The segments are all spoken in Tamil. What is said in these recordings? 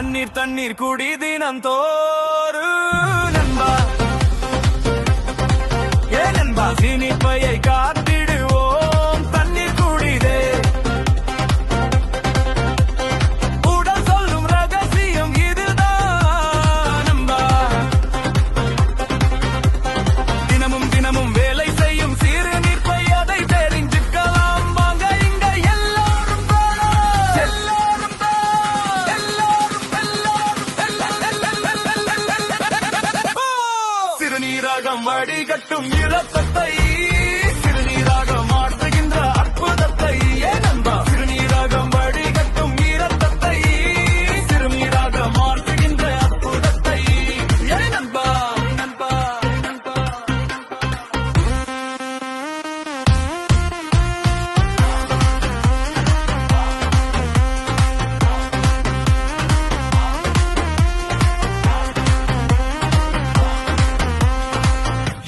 தண்ணீர் தண்ணீர் குடி தினம் தோறு நண்பா. ஏ நண்பா, சினிப்பையை காத்திடுவோம் தண்ணீர் குடிதே. உடல் சொல்லும் ரகசியம் இதுதான் நண்பா. தினமும் தினமும் வேலை செய்யும் சிறு நீர்ப்பை அதை தெரிஞ்சுக்கலாம் வாங்க இங்க எல்லாரும் சிறுநீரகம் வடிகட்டும் இரத்தத்தை சிறுநீராகம் மாற்றுகின்ற அற்புதத்தை ஏ நண்பா. சிறுநீரகம் வடிகட்டும் இரத்தத்தை சிறுநீராக மாற்றுகின்ற அற்புதத்தை ஏ நண்பா நண்பா நண்பா.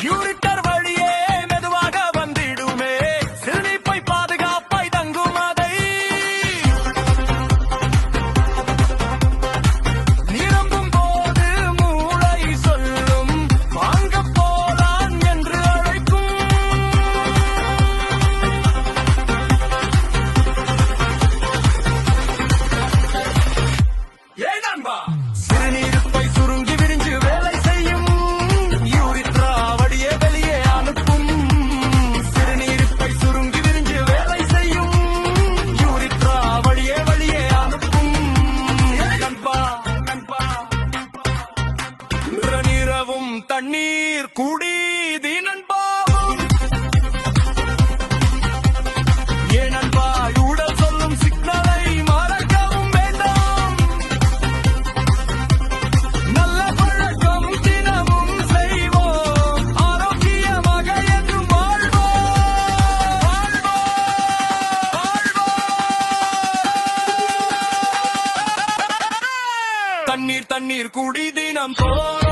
யூரிட்டர் வழியே மெதுவாக வந்திடுமே சிறுநீப்பை பாதுகாப்பாய் தங்கும் அதை நிரம்பும் போது மூளை சொல்லும் வாங்க போலாம் என்று அழைக்கும். ஏ நண்பா, சிறுநீருப்பை சுருங்கி விரிஞ்சு வேலை செய்யும் யூரித்ரா வழியே வெளியே அனுப்பும். சிறுநீருப்பை சுருங்கி விரிஞ்சு வேலை செய்யும் யூரித்ரா வழியே வெளியே அனுப்பும். ஏ நண்பா நண்பா, நிறவும் தண்ணீர் குடிதி நண்பாவும். ஏ நண்பா, உடல் சொல்லும் சிக்னலை மறக்கவும் வேண்டாம். நல்ல பழக்கம் தினமும் செய்வோம் ஆரோக்கியமாக என்றும் வாழ்வோம் வாழ்வோம். தண்ணீர் தண்ணீர் குடி தினம் தோறும்